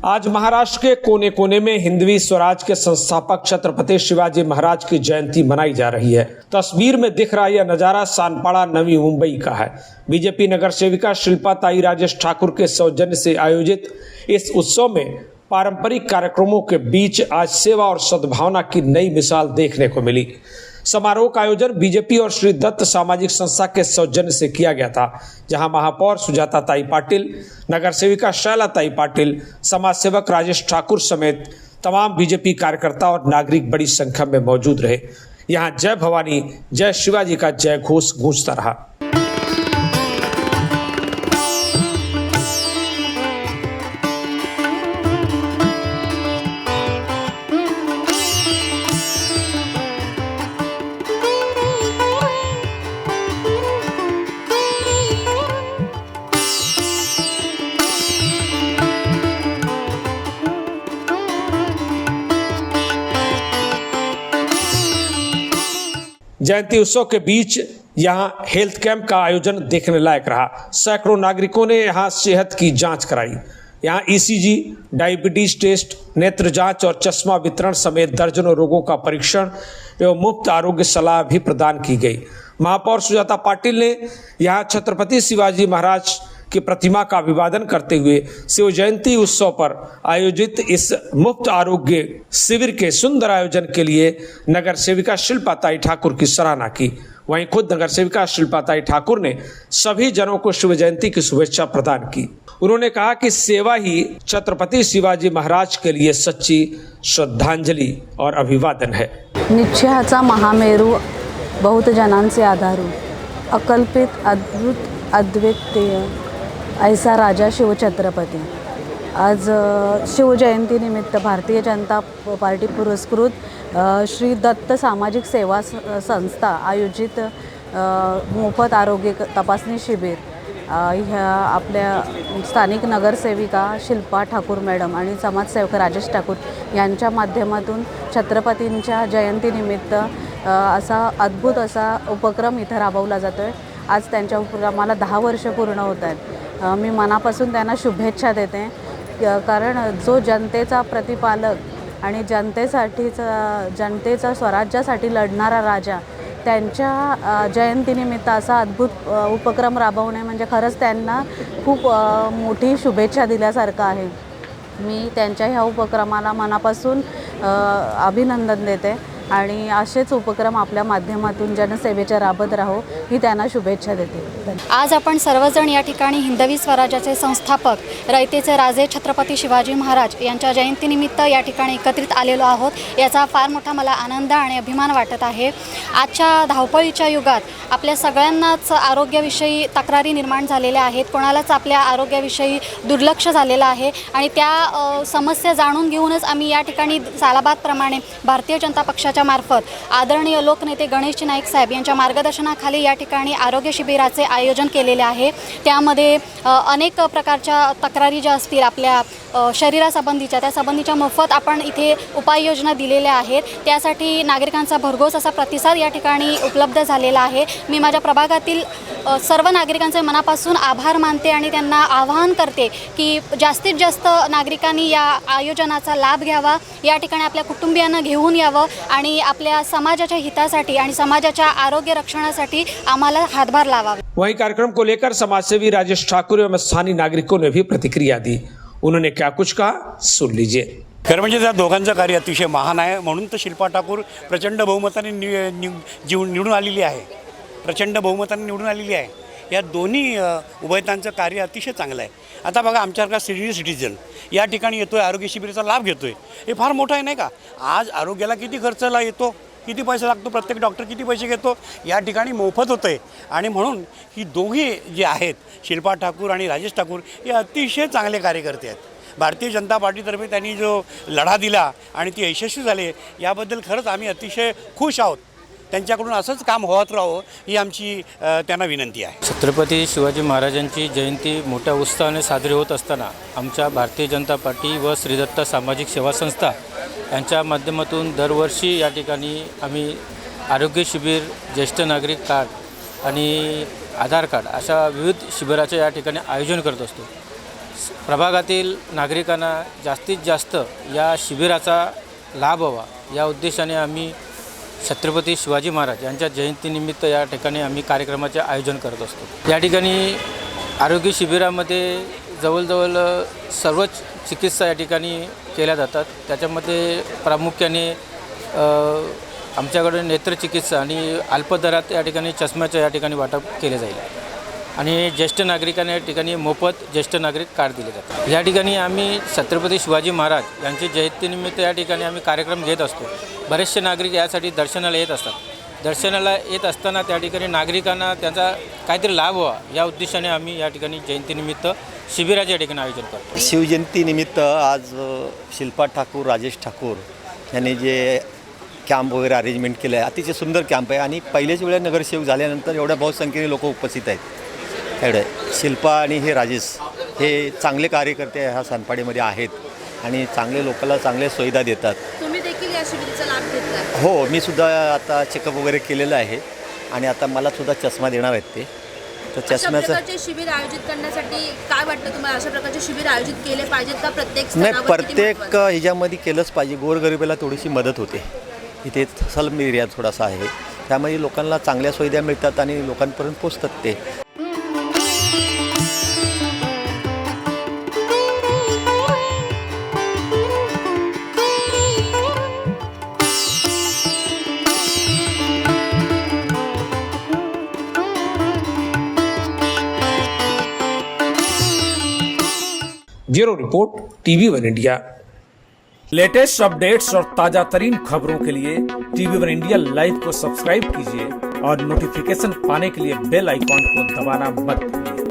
आज महाराष्ट्र के कोने कोने में हिंदवी स्वराज के संस्थापक छत्रपति शिवाजी महाराज की जयंती मनाई जा रही है। तस्वीर में दिख रहा यह नजारा सानपाड़ा नवी मुंबई का है। बीजेपी नगर सेविका शिल्पा ताई राजेश ठाकुर के सौजन्य से आयोजित इस उत्सव में पारंपरिक कार्यक्रमों के बीच आज सेवा और सद्भावना की नई मिसाल देखने को मिली। समारोह का आयोजन बीजेपी और श्री दत्त सामाजिक संस्था के सौजन्य से किया गया था, जहां महापौर सुजाता ताई पाटिल, नगर सेविका शैला ताई पाटिल, समाज सेवक राजेश ठाकुर समेत तमाम बीजेपी कार्यकर्ता और नागरिक बड़ी संख्या में मौजूद रहे। यहां जय भवानी जय शिवाजी का जय घोष गूंजता रहा। जयंती उत्सव के बीच यहां हेल्थ कैंप का आयोजन देखने लायक रहा। सैकड़ों नागरिकों ने यहां सेहत की जांच कराई। यहां ईसीजी, डायबिटीज टेस्ट, नेत्र जांच और चश्मा वितरण समेत दर्जनों रोगों का परीक्षण एवं मुफ्त आरोग्य सलाह भी प्रदान की गई। महापौर सुजाता पाटिल ने यहां छत्रपति शिवाजी महाराज की प्रतिमा का अभिवादन करते हुए शिव जयंती उत्सव पर आयोजित इस मुफ्त आरोग्य शिविर के सुंदर आयोजन के लिए नगर सेविका शिल्पा ताई ठाकुर की सराहना की। वहीं खुद नगर सेविका शिल्पा ताई ठाकुर ने सभी जनों को शिव जयंती की शुभेच्छा प्रदान की। उन्होंने कहा कि सेवा ही छत्रपति शिवाजी महाराज के लिए सच्ची श्रद्धांजलि और अभिवादन है। निश्चयाचा महामेरू, बहुत जनांचे आधारू, अकल्पित, अद्भुत, अद्वितीय ऐसा राजा शिवछत्रपती। आज शिवजयंती निमित्त भारतीय जनता पार्टी पुरस्कृत श्री दत्त सामाजिक सेवा संस्था आयोजित मोफत आरोग्य तपासणी शिबिर ह्या आपल्या स्थानिक नगरसेविका शिल्पा ठाकूर मॅडम आणि समाजसेवक राजेश ठाकूर यांच्या माध्यमातून छत्रपतींच्या जयंतीनिमित्त असा अद्भुत असा उपक्रम इथं राबवला जातो आहे। आज त्यांच्या उपक्रमाला 10 वर्ष पूर्ण होत आहेत। मी मनापासून त्यांना शुभेच्छा देते, कारण जो जनतेचा प्रतिपालक आणि जनतेचा स्वराज्यासाठी लढणारा राजा त्यांच्या जयंतीनिमित्त असा अद्भुत उपक्रम राबवणे म्हणजे खरंच त्यांना खूप मोठी शुभेच्छा दिल्यासारखं आहे। मी त्यांच्या ह्या उपक्रमाला मनापासून अभिनंदन देते आणि असेच उपक्रम आपल्या माध्यमातून जनसेवेच्या राबत राहो ही त्यांना शुभेच्छा देते। आज आपण सर्वजण या ठिकाणी हिंदवी स्वराज्याचे संस्थापक रयतेचे राजे छत्रपती शिवाजी महाराज यांच्या जयंतीनिमित्त या ठिकाणी एकत्रित आलेलो आहोत। याचा फार मोठा मला आनंद आणि अभिमान वाटत आहे। आजच्या धावपळीच्या युगात आपल्या सगळ्यांनाच आरोग्याविषयी तक्रारी निर्माण झालेल्या आहेत। कोणालाच आपल्या आरोग्याविषयी दुर्लक्ष झालेलं आहे आणि त्या समस्या जाणून घेऊनच आम्ही या ठिकाणी सालाबादप्रमाणे भारतीय जनता पक्षाच्या मार्फत आदरणीय लोकनेते गणेशजी नाईक साहेब यांच्या मार्गदर्शनाखाली या ठिकाणी आरोग्य शिबिराचे आयोजन केलेले आहे। त्यामध्ये अनेक प्रकारच्या तक्रारी ज्या असतील आपल्या शरीरासंबंधीच्या त्या संबंधीच्या मोफत आपण इथे उपाययोजना दिलेल्या आहेत। त्यासाठी नागरिकांचा भरघोस असा प्रतिसाद या ठिकाणी उपलब्ध झालेला आहे। मी माझ्या प्रभागातील सर्व नागरिकांचे मनापासून आभार मानते आणि त्यांना आवाहन करते की जास्तीत जास्त नागरिकांनी या आयोजनाचा लाभ घ्यावा, या ठिकाणी आपल्या कुटुंबियांना घेऊन यावं आणि आपल्या समाजाच्या हितासाठी आणि समाजाच्या आरोग्य रक्षणासाठी आम्हाला हातभार लावावा। वहीं कार्यक्रम को लेकर समाजसेवी राजेश ठाकुर एवं स्थानीय नागरिकों ने भी प्रतिक्रिया दी। उन्होंने क्या कुछ कहा, सुन लीजिए। खरं म्हणजे त्या दोघांचं कार्य अतिशय महान आहे, म्हणून तर शिल्पा ठाकूर प्रचंड बहुमताने निवडून आलेली आहे। प्रचंड बहुमताने निवडून आलेली आहे। या दोन्ही उभयतांचं कार्य अतिशय चांगलं आहे। आता बघा, आमच्यासारखा सिनियर सिटीजन या ठिकाणी येतोय, आरोग्य शिबिराचा लाभ घेतोय, हे फार मोठं आहे नाही का। आज आरोग्याला किती खर्चला येतो, किती पैसा लागतो, प्रत्येक डॉक्टर किती पैसे घेतो, या ठिकाणी मोफत होतं आहे। आणि म्हणून ही दोघी जे आहेत शिल्पा ठाकूर आणि राजेश ठाकूर हे अतिशय चांगले कार्यकर्ते आहेत। भारतीय जनता पार्टीतर्फे त्यांनी जो लढा दिला आणि ती यशस्वी झाले याबद्दल खरंच आम्ही अतिशय खुश आहोत। त्यांच्याकडून असंच काम होत राहावं ही आमची त्यांना विनंती आहे। छत्रपती शिवाजी महाराजांची जयंती मोठ्या उत्साहाने साजरी होत असताना आमच्या भारतीय जनता पार्टी व श्री दत्त सामाजिक सेवा संस्था यांच्या माध्यमातून दरवर्षी या ठिकाणी आम्ही आरोग्य शिबिर, ज्येष्ठ नागरिक कार्ड आणि आधार कार्ड अशा विविध शिबिराचे या ठिकाणी आयोजन करत असतो। प्रभागातील नागरिकांना जास्तीत जास्त या शिबिराचा लाभ व्हावा या उद्देशाने आम्ही छत्रपती शिवाजी महाराज यांच्या जयंतीनिमित्त या ठिकाणी आम्ही कार्यक्रमाचे आयोजन करत असतो। या ठिकाणी आरोग्य शिबिरामध्ये जवळजवळ सर्वच चिकित्सा या ठिकाणी केल्या जातात। त्याच्यामध्ये प्रामुख्याने आमच्याकडे नेत्रचिकित्सा आणि अल्प दरात या ठिकाणी चष्म्याचं या ठिकाणी वाटप केले जाईल आणि ज्येष्ठ नागरिकांना या ठिकाणी मोफत ज्येष्ठ नागरिक कार्ड दिले जातात। या ठिकाणी आम्ही छत्रपती शिवाजी महाराज यांची जयंतीनिमित्त या ठिकाणी आम्ही कार्यक्रम घेत असतो। बरेचसे नागरिक यासाठी दर्शनाला येत असतात। दर्शनाला येत असताना त्या ठिकाणी नागरिकांना त्याचा काहीतरी लाभ व्हावा या उद्देशाने आम्ही या ठिकाणी जयंतीनिमित्त शिबिराचे या ठिकाणी आयोजन करतो। शिवजयंतीनिमित्त आज शिल्पा ठाकूर, राजेश ठाकूर यांनी जे कॅम्प वगैरे अरेंजमेंट केलं आहे, अतिशय सुंदर कॅम्प आहे आणि पहिल्याच वेळा नगरसेवक झाल्यानंतर एवढ्या बहुसंख्येने लोक उपस्थित आहेत। एवढे शिल्पा आणि हे राजेश हे चांगले कार्यकर्ते ह्या सानपाडीमध्ये आहेत आणि चांगले लोकांना चांगल्या सुविधा देतात। तुम्ही देखील या शिबिराचा लाभ घेतला? हो, मी सुद्धा आता चेकअप वगैरे केलेलं आहे आणि आता मला सुद्धा चष्मा देणार आहेत ते। तर चष्म्याचं शिबिर आयोजित करण्यासाठी काय वाटतं तुम्हाला? अशा प्रकारचे शिबिर आयोजित केले पाहिजेत का? नाही, प्रत्येक ह्याच्यामध्ये केलंच पाहिजे। गोरगरिबाला थोडीशी मदत होते। इथे सलम एरिया थोडासा आहे, त्यामुळे लोकांना चांगल्या सुविधा मिळतात आणि लोकांपर्यंत पोचतात ते। Bureau report TV1 India. Latest updates और ताजा तरीन खबरों के लिए TV1 इंडिया लाइव को सब्सक्राइब कीजिए और नोटिफिकेशन पाने के लिए बेल आइकॉन को दबाना मत भूलिए।